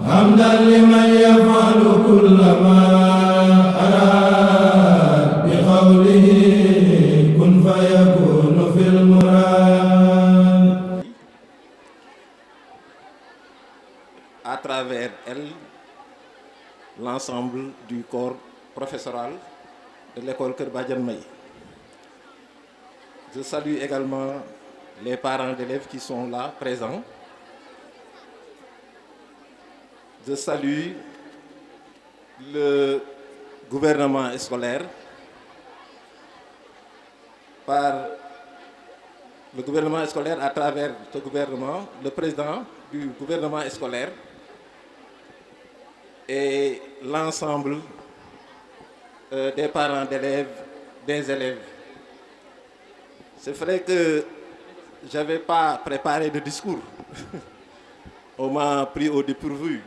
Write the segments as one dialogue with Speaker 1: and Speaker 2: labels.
Speaker 1: حمدا لمن يفعل كل ما أراد بقوله كن فيكون في المراد.
Speaker 2: À travers elle, l'ensemble du corps professoral de l'école Kër Badiane May. Je salue également les parents d'élèves qui sont là, présents. Je salue le gouvernement scolaire le gouvernement scolaire à travers ce gouvernement, le président du gouvernement scolaire et l'ensemble des parents d'élèves, des élèves. C'est vrai que je n'avais pas préparé de discours. On m'a pris au dépourvu.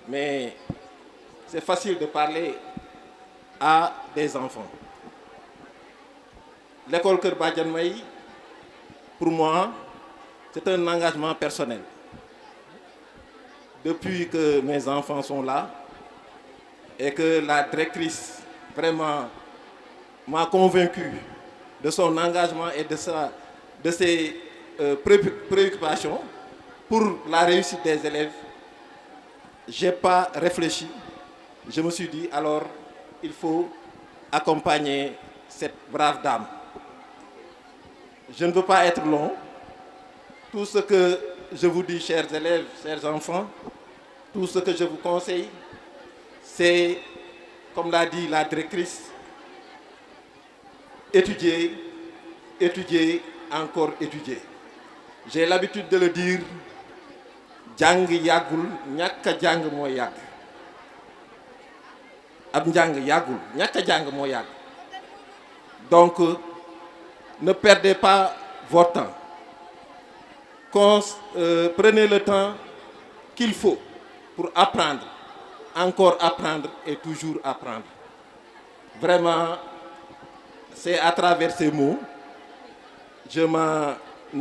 Speaker 2: Mais c'est facile de parler à des enfants. L'école Kër Badiane May, pour moi, c'est un engagement personnel. Depuis que mes enfants sont là et que la directrice vraiment m'a convaincu de son engagement et de ses préoccupations pour la réussite des élèves, je n'ai pas réfléchi. Je me suis dit, alors, il faut accompagner cette brave dame. Je ne veux pas être long. Tout ce que je vous dis, chers élèves, chers enfants, tout ce que je vous conseille, c'est, comme l'a dit la directrice, étudier, étudier, encore étudier. J'ai l'habitude de le dire, jàng yàggul ñàkk a jàng moo yàgg. Ab njàng yàggul ñàkk a jàng moo yàgg. Donc, ne perdez pas votre temps. Prenez le temps qu'il faut pour apprendre, encore apprendre et toujours apprendre. Vraiment, c'est à travers ces mots, je m'en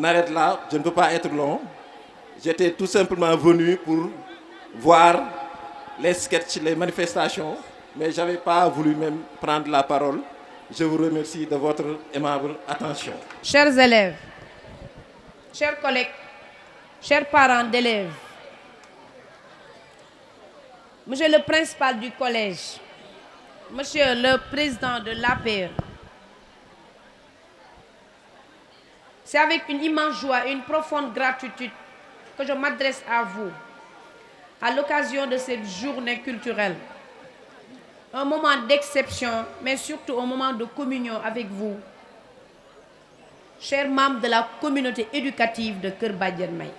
Speaker 2: arrête là, je ne peux pas être long. J'étais tout simplement venu pour voir les sketchs, les manifestations, mais je n'avais pas voulu même prendre la parole. Je vous remercie de votre aimable attention.
Speaker 3: Chers élèves, chers collègues, chers parents d'élèves, monsieur le principal du collège, monsieur le président de l'APR, c'est avec une immense joie et une profonde gratitude que je m'adresse à vous à l'occasion de cette journée culturelle. Un moment d'exception, mais surtout un moment de communion avec vous, chers membres de la communauté éducative de Kër Badiane May.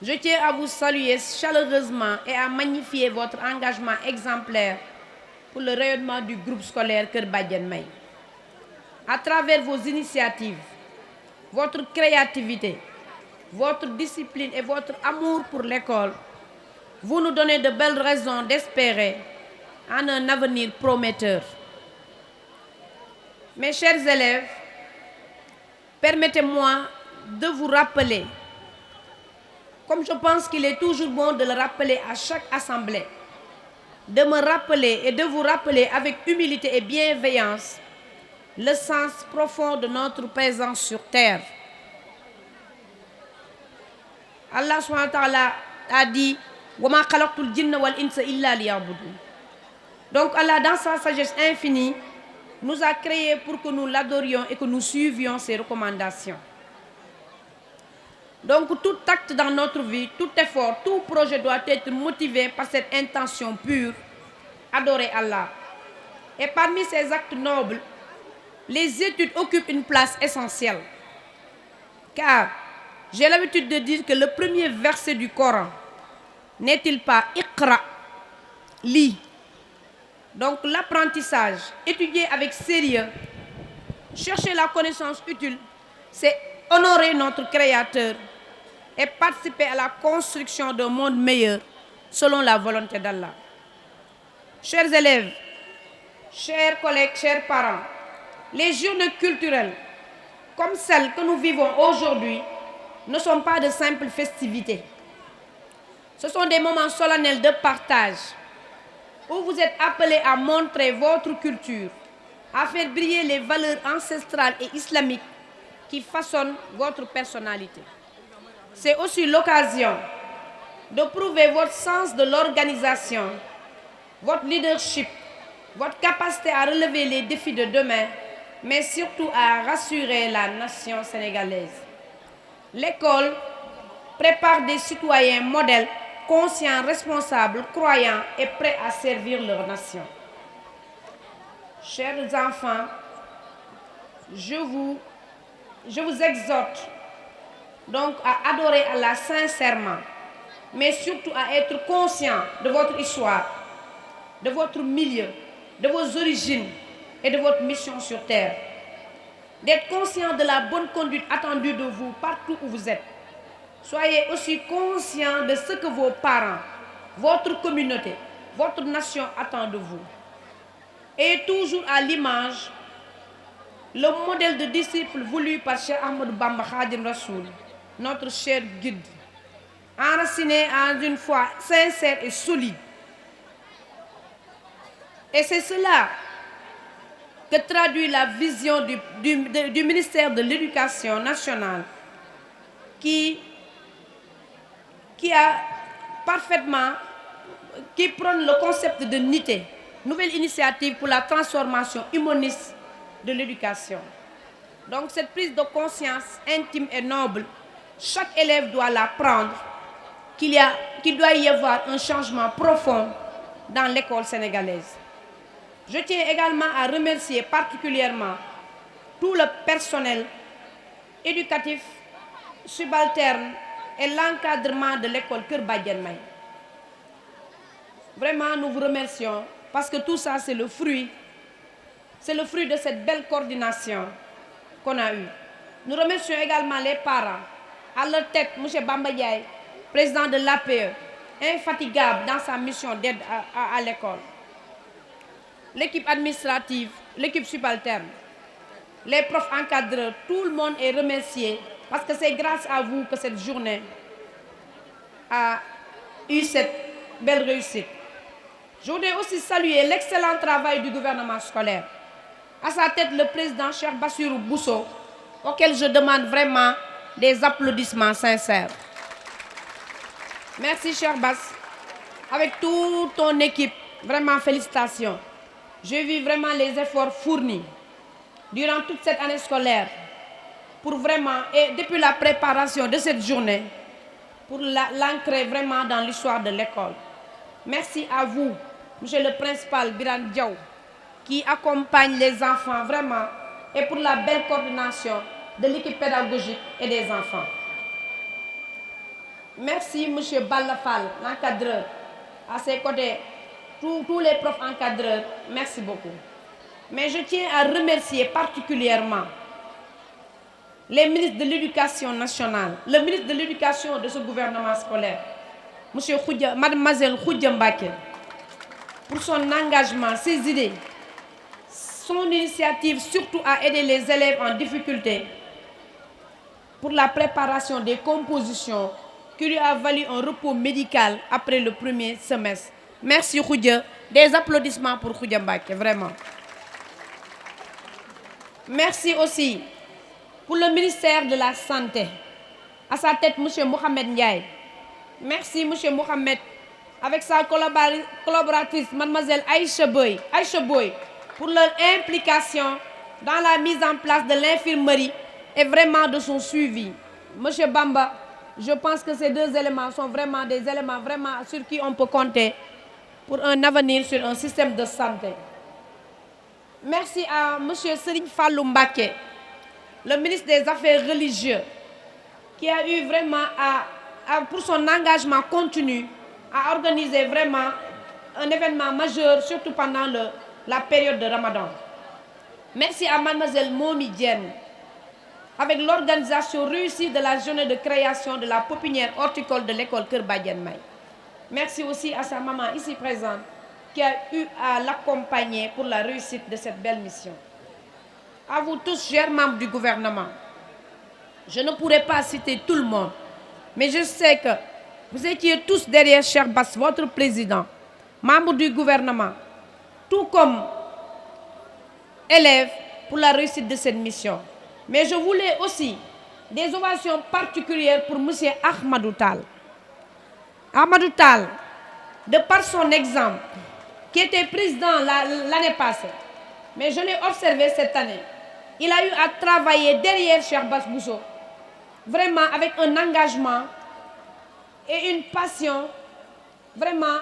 Speaker 3: Je tiens à vous saluer chaleureusement et à magnifier votre engagement exemplaire pour le rayonnement du groupe scolaire Kër Badiane May. À travers vos initiatives, votre créativité, votre discipline et votre amour pour l'école, vous nous donnez de belles raisons d'espérer en un avenir prometteur. Mes chers élèves, permettez-moi de vous rappeler, comme je pense qu'il est toujours bon de le rappeler à chaque assemblée, de me rappeler et de vous rappeler avec humilité et bienveillance le sens profond de notre présence sur terre. Allah subhanahu wa ta'ala a dit wa ma khalaqtul jinna wal insa illa liya'budun. Donc Allah, dans sa sagesse infinie, nous a créés pour que nous l'adorions et que nous suivions ses recommandations. Donc tout acte dans notre vie, tout effort, tout projet doit être motivé par cette intention pure, adorer Allah. Et parmi ces actes nobles, les études occupent une place essentielle. Car j'ai l'habitude de dire que le premier verset du Coran n'est-il pas Iqra, lis. Donc l'apprentissage, étudier avec sérieux, chercher la connaissance utile, c'est honorer notre Créateur et participer à la construction d'un monde meilleur selon la volonté d'Allah. Chers élèves, chers collègues, chers parents, les journées culturelles, comme celles que nous vivons aujourd'hui, ne sont pas de simples festivités. Ce sont des moments solennels de partage où vous êtes appelés à montrer votre culture, à faire briller les valeurs ancestrales et islamiques qui façonnent votre personnalité. C'est aussi l'occasion de prouver votre sens de l'organisation, votre leadership, votre capacité à relever les défis de demain, mais surtout à rassurer la nation sénégalaise. L'école prépare des citoyens modèles, conscients, responsables, croyants et prêts à servir leur nation. Chers enfants, je vous exhorte donc à adorer Allah sincèrement, mais surtout à être conscient de votre histoire, de votre milieu, de vos origines et de votre mission sur terre. D'être conscient de la bonne conduite attendue de vous partout où vous êtes. Soyez aussi conscient de ce que vos parents, votre communauté, votre nation attend de vous. Et toujours à l'image, le modèle de disciple voulu par Cheikh Ahmadou Bamba Khadim Rassoul, notre cher guide, enraciné en une foi sincère et solide. Et c'est cela que traduit la vision du ministère de l'Éducation nationale qui prône le concept de NITE, nouvelle initiative pour la transformation humaniste de l'éducation. Donc cette prise de conscience intime et noble, chaque élève doit la prendre, qu'il doit y avoir un changement profond dans l'école sénégalaise. Je tiens également à remercier particulièrement tout le personnel éducatif, subalterne et l'encadrement de l'école Kër Badiane May. Vraiment, nous vous remercions parce que tout ça, c'est le fruit de cette belle coordination qu'on a eue. Nous remercions également les parents, à leur tête, M. Bamba Diaye, président de l'APE, infatigable dans sa mission d'aide à l'école. L'équipe administrative, l'équipe subalterne, les profs encadreurs, tout le monde est remercié parce que c'est grâce à vous que cette journée a eu cette belle réussite. Je voudrais aussi saluer l'excellent travail du gouvernement scolaire. À sa tête, le président Cheikh Bassirou Bousso, auquel je demande vraiment des applaudissements sincères. Merci, cher Bass. Avec toute ton équipe, vraiment félicitations. J'ai vu vraiment les efforts fournis durant toute cette année scolaire pour vraiment, et depuis la préparation de cette journée, pour l'ancrer vraiment dans l'histoire de l'école. Merci à vous, monsieur le principal Biran Diaw, qui accompagne les enfants vraiment, et pour la belle coordination de l'équipe pédagogique et des enfants. Merci, monsieur Ballafal, l'encadreur, à ses côtés, tous les profs encadreurs, merci beaucoup. Mais je tiens à remercier particulièrement les ministres de l'Éducation nationale, le ministre de l'Éducation de ce gouvernement scolaire, mademoiselle Khoudia Mbacké, pour son engagement, ses idées, son initiative surtout à aider les élèves en difficulté pour la préparation des compositions qui lui a valu un repos médical après le premier semestre. Merci Khoudia, des applaudissements pour Khoudia Mbacké, vraiment. Merci aussi pour le ministère de la Santé, à sa tête M. Mohamed Ndiaye. Merci M. Mohamed, avec sa collaboratrice Mademoiselle Aïcha Boy, pour leur implication dans la mise en place de l'infirmerie et vraiment de son suivi. M. Bamba, je pense que ces deux éléments sont vraiment des éléments vraiment sur qui on peut compter pour un avenir sur un système de santé. Merci à M. Serigne Fallou Mbacké, le ministre des Affaires religieuses, qui a eu vraiment pour son engagement continu à organiser vraiment un événement majeur, surtout pendant la période de Ramadan. Merci à mademoiselle Momi Diène, avec l'organisation réussie de la journée de création de la pépinière horticole de l'école Kër Badiane May. Merci aussi à sa maman ici présente, qui a eu à l'accompagner pour la réussite de cette belle mission. À vous tous, chers membres du gouvernement, je ne pourrai pas citer tout le monde, mais je sais que Vous étiez tous derrière Cheikh Bass, votre président, membre du gouvernement, tout comme élèves pour la réussite de cette mission. Mais je voulais aussi des ovations particulières pour M. Ahmadou Tall. Ahmadou Tall, de par son exemple, qui était président l'année passée, mais je l'ai observé cette année, il a eu à travailler derrière Cheikh Bass Bousso, vraiment avec un engagement et une passion vraiment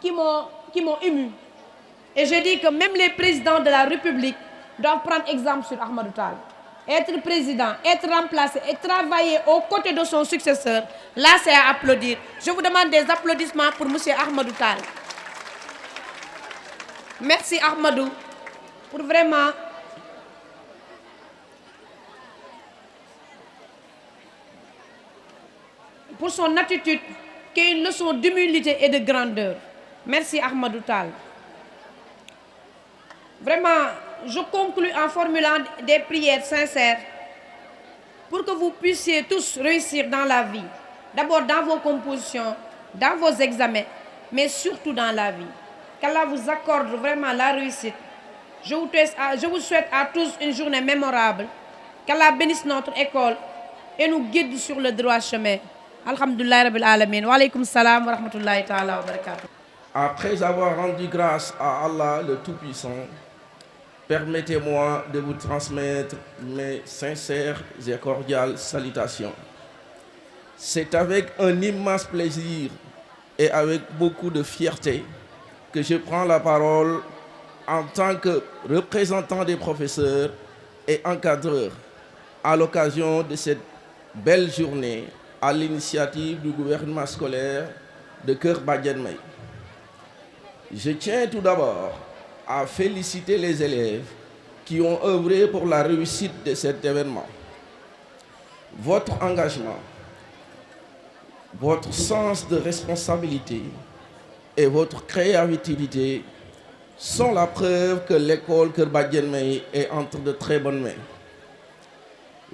Speaker 3: qui m'ont ému. Et je dis que même les présidents de la République doivent prendre exemple sur Ahmadou Tall. Être président, être remplacé et travailler aux côtés de son successeur, là c'est à applaudir. Je vous demande des applaudissements pour M. Ahmadou Tall. Merci Ahmadou pour vraiment pour son attitude qui est une leçon d'humilité et de grandeur. Merci Ahmadou Tall. Vraiment, je conclus en formulant des prières sincères pour que vous puissiez tous réussir dans la vie. D'abord dans vos compositions, dans vos examens, mais surtout dans la vie. Qu'Allah vous accorde vraiment la réussite. Je vous souhaite à tous une journée mémorable. Qu'Allah bénisse notre école et nous guide sur le droit chemin. Alhamdulillah Rabbil Alamin. Wa alaykum salam wa rahmatullahi ta'ala wa barakatuh.
Speaker 4: Après avoir rendu grâce à Allah le Tout-Puissant, permettez-moi de vous transmettre mes sincères et cordiales salutations. C'est avec un immense plaisir et avec beaucoup de fierté que je prends la parole en tant que représentant des professeurs et encadreurs à l'occasion de cette belle journée à l'initiative du gouvernement scolaire de Keur Badiane-May. Je tiens tout d'abord à féliciter les élèves qui ont œuvré pour la réussite de cet événement. Votre engagement, votre sens de responsabilité et votre créativité sont la preuve que l'école Keur Badiane-May est entre de très bonnes mains.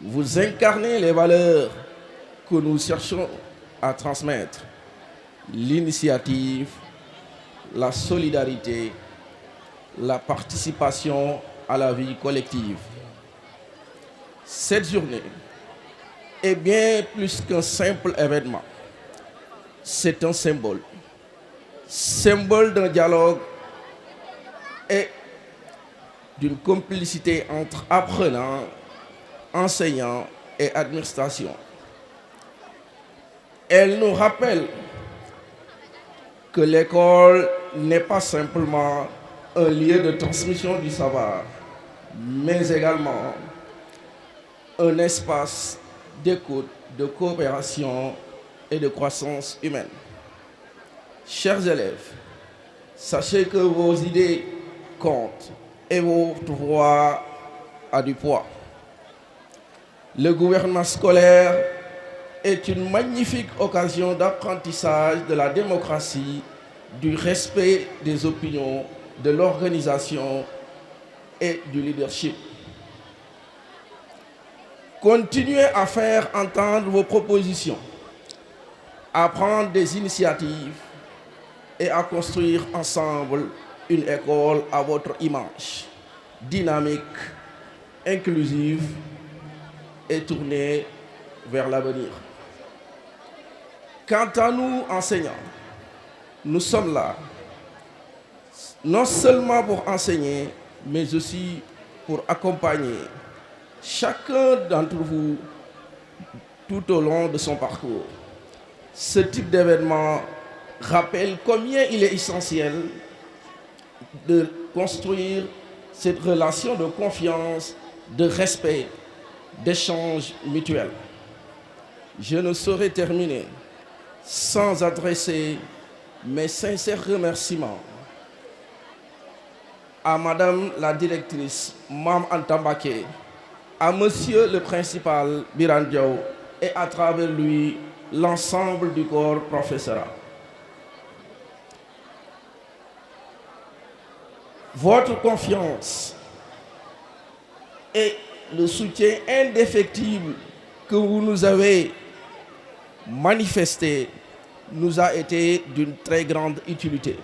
Speaker 4: Vous incarnez les valeurs que nous cherchons à transmettre: l'initiative, la solidarité, la participation à la vie collective. Cette journée est bien plus qu'un simple événement. C'est un symbole. Symbole d'un dialogue et d'une complicité entre apprenants, enseignants et administration. Elle nous rappelle que l'école n'est pas simplement un lieu de transmission du savoir, mais également un espace d'écoute, de coopération et de croissance humaine. Chers élèves, sachez que vos idées comptent et votre voix a du poids. Le gouvernement scolaire est une magnifique occasion d'apprentissage de la démocratie, du respect des opinions, de l'organisation et du leadership. Continuez à faire entendre vos propositions, à prendre des initiatives et à construire ensemble une école à votre image, dynamique, inclusive et tournée vers l'avenir. Quant à nous, enseignants, nous sommes là, non seulement pour enseigner, mais aussi pour accompagner chacun d'entre vous tout au long de son parcours. Ce type d'événement rappelle combien il est essentiel de construire cette relation de confiance, de respect, d'échange mutuel. Je ne saurais terminer sans adresser mes sincères remerciements à Madame la directrice Mam Anta Mbacké, à Monsieur le principal Birane Diaw et à travers lui l'ensemble du corps professoral. Votre confiance et le soutien indéfectible que vous nous avez manifesté nous a été d'une très grande utilité.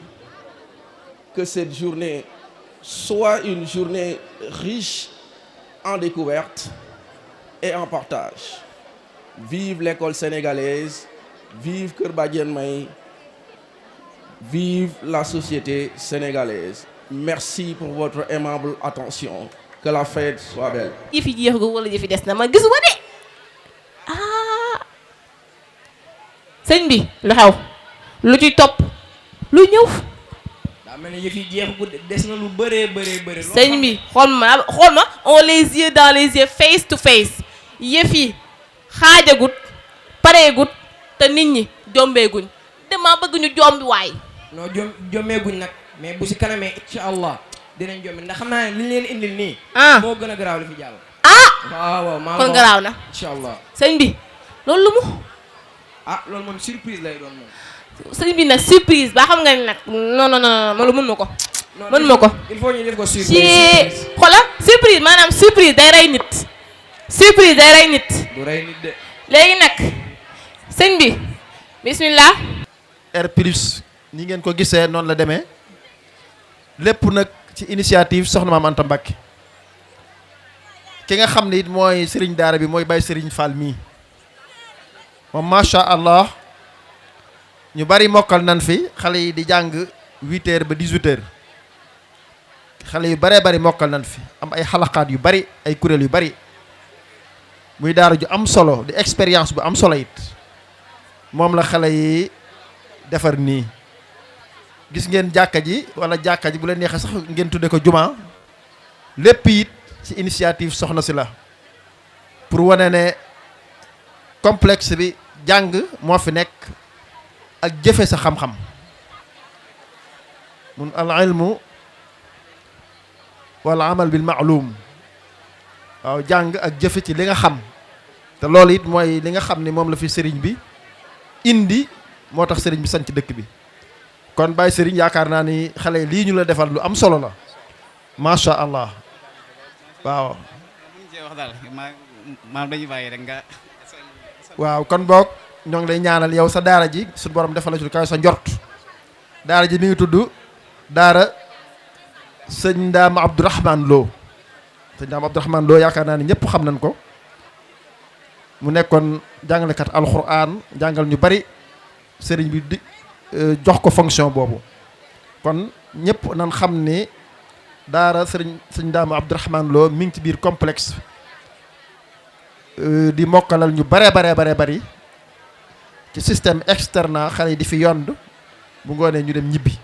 Speaker 4: Que cette journée soit une journée riche en découvertes et en partage. Vive l'école sénégalaise, vive Kër Badiane May, vive la société sénégalaise. Merci pour votre aimable attention. Que la fête soit belle.
Speaker 5: yëf yi jeex wala yëf yi des na ma gisuma de ah sëñ bi lu xew lu ci topp lu ñëw.
Speaker 6: daa mel ni yëf yi jeexagut des na lu bëree.
Speaker 5: sëñ bi xool ma on les yeux dans les yeux face to face yëf yi xaajagut pareegut te nit ñi jombeeguñ dama bëgg ñu jombi waay.
Speaker 6: non jommeeguñ nag mais bu si kanamee incha allah dinañ jombi ndax xam naa ne li ñu leen indil nii. moo gën a garaaw li fi jàll. waaw
Speaker 5: kon garaaw na
Speaker 6: incha allah.
Speaker 5: sëñ bi loolu lu mu.
Speaker 6: loolu moom surprise lay doon moom.
Speaker 5: sëñ bi nag surprise ba xam nga ni nag non loolu mën ma ko. mën ma ko
Speaker 6: il faut ñu def ko surprise.
Speaker 5: ci xoolal surprise maanaam surprise day rey nit. surprise day rey nit.
Speaker 6: du rey nit de.
Speaker 5: léegi nag sëñ bi bismillah.
Speaker 7: R plus ni ngeen ko gisee noonu la demee lépp nag ci initiative soxna Maam Anta Mbacké ki nga xam ne it mooy sëriñ daara bi mooy Baye Sëriñ Fall mii moom macha allah ñu bari mokkal nan fi xale yi di jàng 8h ba 18h xale yu baree bari mokkal nan fi am ay xalaqaat yu bari ay kuréel yu bari muy daara ju am solo di expérience bu am solo it moom la xale yi defar nii gis ngeen jàkka ji wala jàkka ji bu leen neexee sax ngeen tudde ko juma lépp it ci initiative soxna si la pour wane ne complexe bi jàng moo fi nekk ak jëfe sa xam-xam mun al ilmu wala amal bil ma'lum waaw jàng ak jëfe ci li nga xam te loolu it mooy li nga xam ni moom la fi sëriñ bi indi moo tax sëriñ bi sanc dëkk bi kon Baye Sëriñ yaakaar naa ni xale lii ñu la defal lu am solo la macha allah waaw. waaw kon boog ñoo ngi lay ñaanal yow sa daara ji suñu borom defal la ci lu kaw sa njort daara ji mi ngi tudd daara sëñ Ndaam Abdourahman Lo sëñ Ndaam Abdourahman Lo yaakaar naa ni ñëpp xam nañ ko mu nekkoon jàngalekat alxuraan jàngal ñu bari sëriñ bi di jox ko fonction boobu kon ñëpp nan xam ni daara sëñ Ndaam Abdourahman Lo mi ngi ci biir complexe di mokkalal ñu bare bari ci système externe xale yi di fi yond bu ngoonee ñu dem ñibbi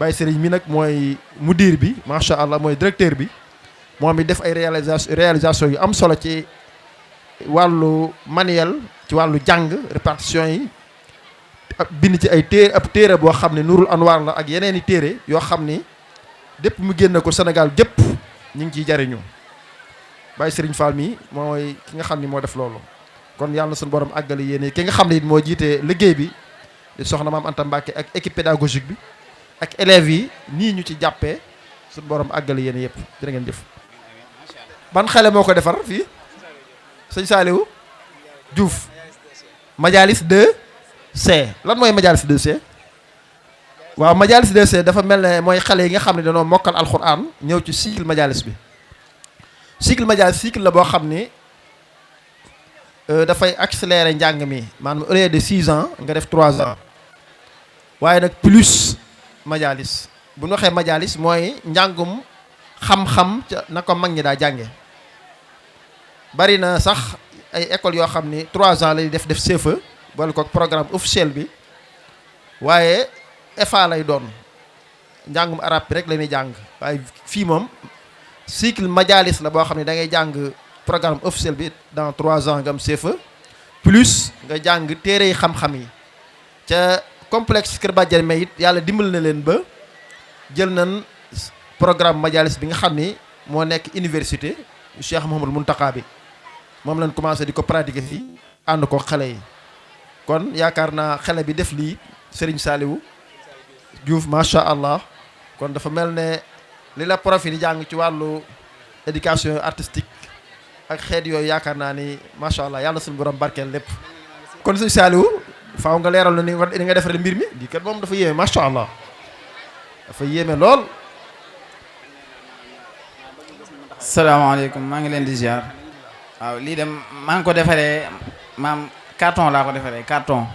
Speaker 7: Baye Sëriñ mi nag mooy mudir bi macha allah mooy directeur bi moom mi def ay réalisation yu am solo ci wàllu manuel ci wàllu jàng répartition yi bind ci ay téere boo xam ne Nurul Anwar la ak yeneen i téere yoo xam ni dépp mu génn ko Sénégal gépp ñu ngi ciy jariñu Baye Sëriñ Fall mi mooy ki nga xam ni moo def loolu kon yàlla na suñu borom àggale yéene ki nga xam ne it moo jiite liggéey bi di soxna Maam Anta Mbacké ak équipe pédagogique bi ak élèves yi nii ñu ci jàppee suñu borom àggale yéene yëpp jërë ngeen jëf. ban xale moo ko defar fii sëñ Saliou Diouf Majalis 2C lan mooy Majalis 2C waaw Majalis 2C dafa mel ne mooy xale yi nga xam ne dañoo mokkal alxuraan ñëw ci cycle Majalis bi cycle Majalis cycle la boo xam ni dafay accélérer njàng mi maanaam au lieu de 6 ans nga def 3 ans waaye nag plus Majalis bu ñu waxee Majalis mooy njàngum xam-xam ca na ko mag ñi daa jànge bari na sax ay écoles yoo xam ni 3 ans lay def CFEE boole ko programme officiel bi waaye EFA lay doon njàngum arab bi rek la ñuy jàng waaye fii moom cycle Majalis la boo xam ne da ngay jàng programme officiel bi dans 3 ans nga am CFEE plus nga jàng téere yi xam-xam yi ca complexe Kër Badiane May it yàlla dimbal na leen ba jël nañ programme Majalis bi nga xam ni moo nekk université Cheikh Mouhamadou Mountakha bi moom lañ commencé di ko pratiquer fii ànd ko xale yi kon yaakaar naa xale bi def lii Serigne Saliou Diouf macha allah kon dafa mel ne li la profil di jàng ci wàllu éducation artistique ak xeet yooyu yaakaar naa ni macha allah yàlla suñu borom barkeel lépp kon Serigne Saliou faaw nga leeral na ni nga defaree mbir mi lii kat moom dafa yéeme macha allah dafa yéeme lool.
Speaker 8: salaamaaleykum maa ngi leen di ziar. waaw lii dem maa ngi ko defaree maam carton laa ko defaree carton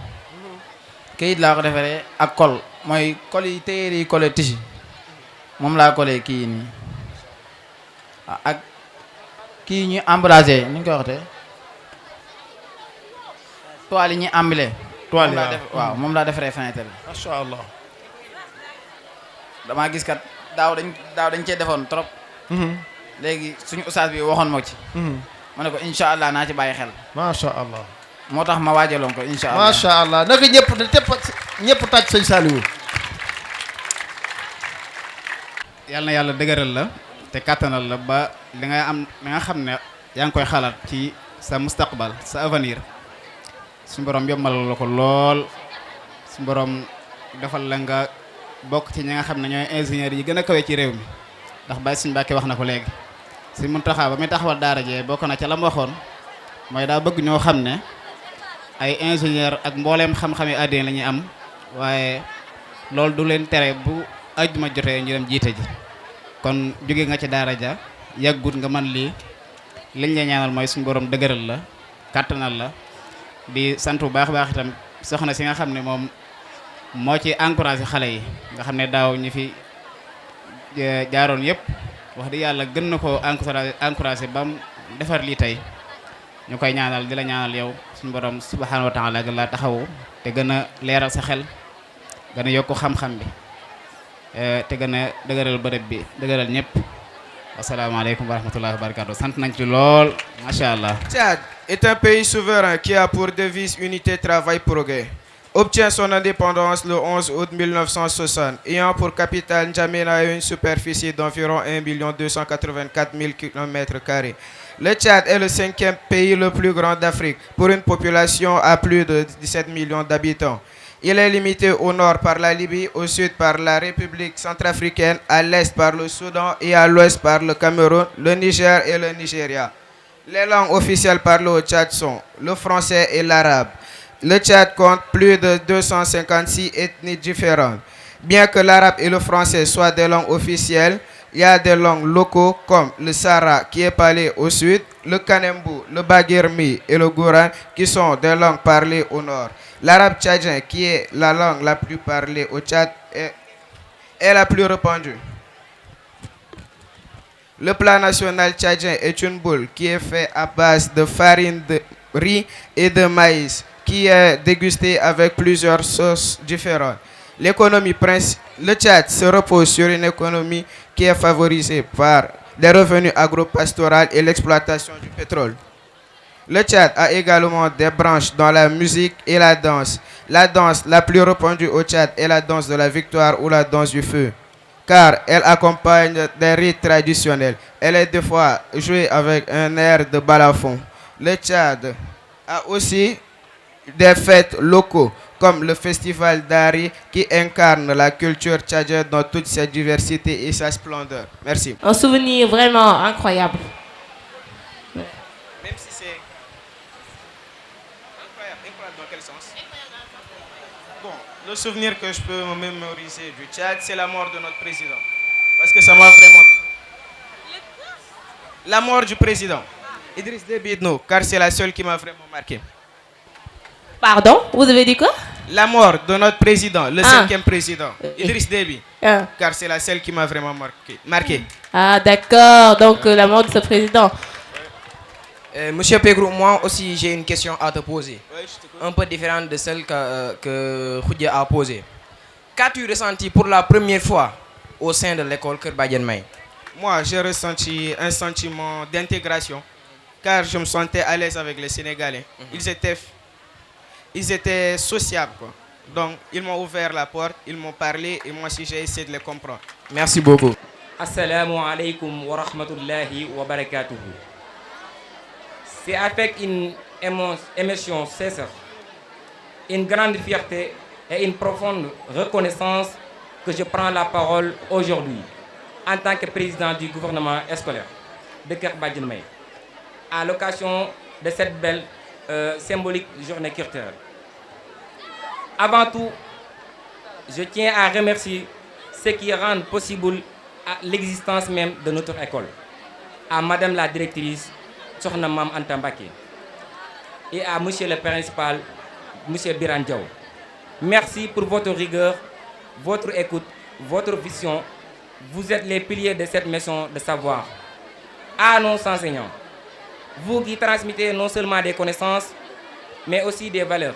Speaker 8: kayit laa ko defaree ak col mooy col yi téyeer yi collé tissu moom laa collé kii nii ak kii ñu embrasé ni ñu koy waxatee toile yi ñu emballé. toile yi waaw moom laa defaree fenêtre bi.
Speaker 7: macha allah.
Speaker 8: damaa gis kat daaw dañ cee defoon trop. léegi suñu ustaas bi waxoon moo ci. ma ne ko incha allah naa ci bàyyi xel.
Speaker 7: macha allah.
Speaker 8: moo tax ma waajaloon ko incha allah
Speaker 7: macha allah naka ñëpp tàcc sëñ Saliou.
Speaker 9: yal na yàlla dëgëral la te kàttanal la ba li nga xam ne yaa ngi koy xalaat ci sa mustaqbal sa avenir suñu borom yombalal la ko lool suñu borom defal la nga bokk ci ñi nga xam ne ñooy ingénieurs yi gën a kawe ci réew mi ndax Baye Sëñ Mbàkke wax na ko léegi. si Muntaxa ba muy taxawal daara jee bokk na ca la mu waxoon mooy daa bëgg ñoo xam ne ay ingénieur ak mbooleem xam-xami àddina la ñuy am waaye loolu du leen tere bu ajjuma jotee ñu dem jiite ji kon jóge nga ci daara ja yàggut nga man lii liñ la ñaanal mooy suñu borom dëgëral la kàttanal la di sant bu baax baax itam soxna si nga xam ne moom moo ci encouragé xale yi nga xam ne daaw ñi fi jaaroon yëpp wax di yàlla gën na ko encouragé ba mu defar lii tey ñu koy ñaanal di la ñaanal yow suñu borom subhanahu wa taala gën laa taxawu te gën a leeral sa xel gën a yokk xam-xam bi te gën a dëgëral bërëb bi dëgëral ñëpp asalaamaaleykum wa rahmatullahi wa barakatuh sant nañ ci lool macha allah.
Speaker 10: Tchad est un pays souverain qui a pour devise unité, travail, progrès. Obtient son indépendance le 11 août 1960, ayant pour capitale N'Djamena une superficie d'environ 1 284 000 km². Le Tchad est le 5e pays le plus grand d'Afrique, pour une population à plus de 17 millions d'habitants. Il est limité au nord par la Libye, au sud par la République centrafricaine, à l'est par le Soudan et à l'ouest par le Cameroun, le Niger et le Nigeria. Les langues officielles parlées au Tchad sont le français et l'arabe. Le Tchad compte plus de 256 ethnies différentes. Bien que l'arabe et le français soient des langues officielles, il y a des langues locaux comme le Sahara qui est parlé au sud, le Kanembu, le Bagirmi et le Gouran qui sont des langues parlées au nord. L'arabe tchadien qui est la langue la plus parlée au Tchad est la plus répandue. Le plat national tchadien est une boule qui est faite à base de farine de riz et de maïs, qui est dégusté avec plusieurs sauces différentes. Le Tchad se repose sur une économie qui est favorisée par les revenus agro-pastoraux et l'exploitation du pétrole. Le Tchad a également des branches dans la musique et la danse. La danse la plus répandue au Tchad est la danse de la victoire ou la danse du feu, car elle accompagne des rites traditionnels. Elle est des fois jouée avec un air de balafon. Le Tchad a aussi des fêtes locaux comme le festival d'Ari qui incarne la culture tchadienne dans toute sa diversité et sa splendeur. Merci.
Speaker 5: Un souvenir vraiment incroyable.
Speaker 10: Même si c'est incroyable dans quel sens? Bon, le souvenir que je peux me mémoriser du Tchad, c'est la mort de notre président. Parce que ça m'a vraiment... La mort du président, Idriss Déby Itno, car c'est la seule qui m'a vraiment marqué.
Speaker 5: Pardon, vous avez dit quoi?
Speaker 10: La mort de notre président, le 5e président, Idriss Déby, car c'est la seule qui m'a vraiment marqué.
Speaker 5: Ah d'accord, donc la mort de ce président.
Speaker 6: Monsieur Pégrou, moi aussi j'ai une question à te poser, un peu différente de celle que Khoudia a posée. Qu'as-tu ressenti pour la première fois au sein de l'école Kër Badiane May?
Speaker 10: Moi, j'ai ressenti un sentiment d'intégration, car je me sentais à l'aise avec les Sénégalais. Ils étaient sociables, quoi. Donc, ils m'ont ouvert la porte, ils m'ont parlé, et moi aussi, j'ai essayé de les comprendre.
Speaker 6: Merci beaucoup.
Speaker 11: Assalamu alaikum wa rahmatullahi wa barakatuhu. C'est avec une émotion sincère, une grande fierté et une profonde reconnaissance que je prends la parole aujourd'hui en tant que président du gouvernement scolaire de Kër Badiane May, à l'occasion de cette belle symbolique journée culturelle. Avant tout, je tiens à remercier ceux qui rendent possible l'existence même de notre école. À Madame la directrice, Sokhna Mam Anta Mbacké, et à Monsieur le principal, Monsieur Biran Diaw. Merci pour votre rigueur, votre écoute, votre vision. Vous êtes les piliers de cette maison de savoir. À nos enseignants, vous qui transmettez non seulement des connaissances, mais aussi des valeurs,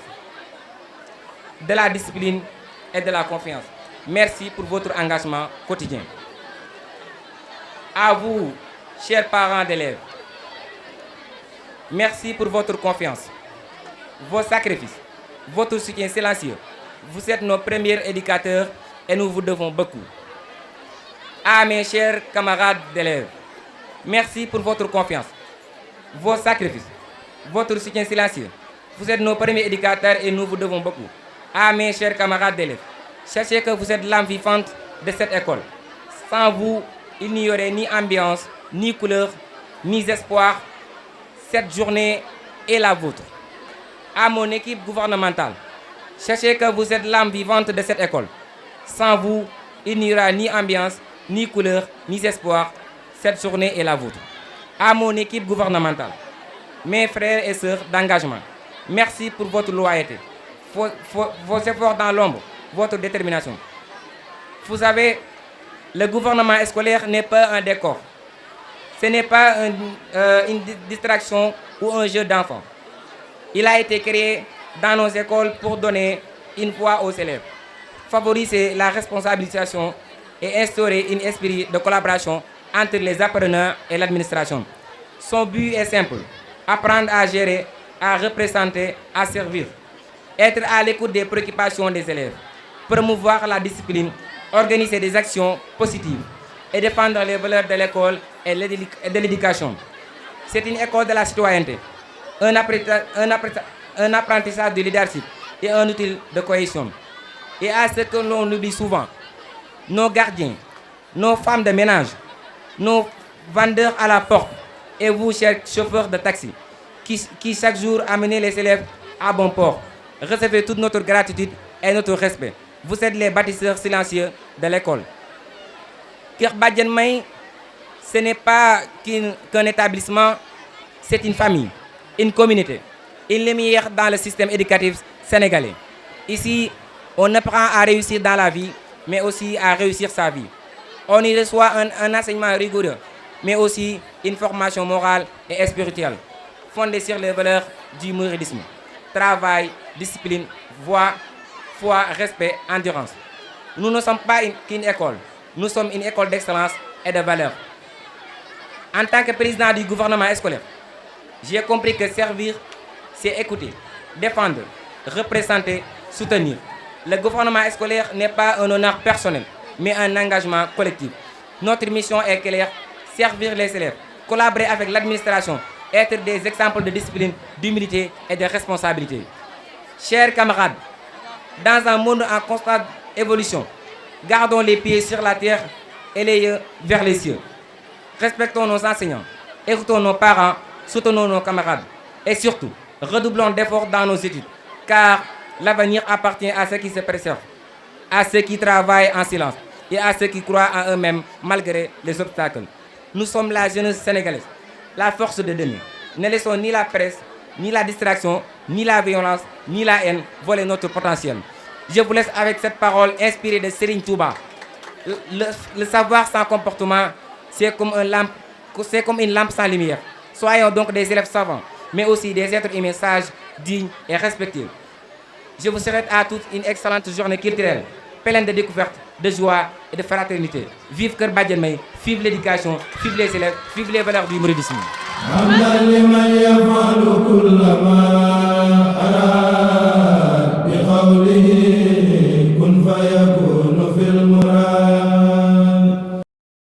Speaker 11: de la discipline et de la confiance. Merci pour votre engagement quotidien. À vous, chers parents d'élèves, merci pour votre confiance, vos sacrifices, votre soutien silencieux. Vous êtes nos premiers éducateurs et nous vous devons beaucoup. À mes chers camarades d'élèves, merci pour votre confiance, vos sacrifices, votre soutien silencieux. Vous êtes nos premiers éducateurs et nous vous devons beaucoup. À mes chers camarades d'élèves, sachez que vous êtes l'âme vivante de cette école. Sans vous, il n'y aurait ni ambiance, ni couleur, ni espoir. Cette journée est la vôtre. À mon équipe gouvernementale, sachez que vous êtes l'âme vivante de cette école. Sans vous, il n'y aura ni ambiance, ni couleur, ni espoir. Cette journée est la vôtre. À mon équipe gouvernementale, mes frères et sœurs d'engagement, merci pour votre loyauté, vos efforts dans l'ombre, votre détermination. Vous savez, le gouvernement scolaire n'est pas un décor. Ce n'est pas une distraction ou un jeu d'enfant. Il a été créé dans nos écoles pour donner une voix aux élèves, favoriser la responsabilisation et instaurer un esprit de collaboration entre les apprenants et l'administration. Son but est simple: apprendre à gérer, à représenter, à servir, être à l'écoute des préoccupations des élèves, promouvoir la discipline, organiser des actions positives et défendre les valeurs de l'école et de l'éducation. C'est une école de la citoyenneté, un apprentissage de leadership et un outil de cohésion. Et à ce que l'on oublie souvent, nos gardiens, nos femmes de ménage, nos vendeurs à la porte et vous, chers chauffeurs de taxi, qui chaque jour amenez les élèves à bon port, recevez toute notre gratitude et notre respect. Vous êtes les bâtisseurs silencieux de l'école. Kër Badiane May, ce n'est pas qu'un établissement, c'est une famille, une communauté, une lumière dans le système éducatif sénégalais. Ici, on apprend à réussir dans la vie, mais aussi à réussir sa vie. On y reçoit un enseignement rigoureux, mais aussi une formation morale et spirituelle, fondée sur les valeurs du mouridisme. Travail, discipline, foi, respect, endurance. Nous ne sommes pas qu'une école, nous sommes une école d'excellence et de valeurs. En tant que président du gouvernement scolaire, j'ai compris que servir, c'est écouter, défendre, représenter, soutenir. Le gouvernement scolaire n'est pas un honneur personnel, mais un engagement collectif. Notre mission est claire: servir les élèves, collaborer avec l'administration, être des exemples de discipline, d'humilité et de responsabilité. Chers camarades, dans un monde en constante évolution, gardons les pieds sur la terre et les yeux vers les cieux. Respectons nos enseignants, écoutons nos parents, soutenons nos camarades et surtout, redoublons d'efforts dans nos études, car l'avenir appartient à ceux qui se préservent, à ceux qui travaillent en silence et à ceux qui croient en eux-mêmes malgré les obstacles. Nous sommes la jeunesse sénégalaise, la force de demain. Ne laissons ni la presse, ni la distraction, ni la violence, ni la haine voler notre potentiel. Je vous laisse avec cette parole inspirée de Serigne Touba. Le savoir sans comportement, c'est comme une lampe sans lumière. Soyons donc des élèves savants, mais aussi des êtres humains sages, dignes et respectueux. Je vous souhaite à tous une excellente journée culturelle, pleine de découvertes, de joie et de fraternité. Vive Kër Badiane May, vive l'éducation, vive les élèves, vive les valeurs du mouridisme.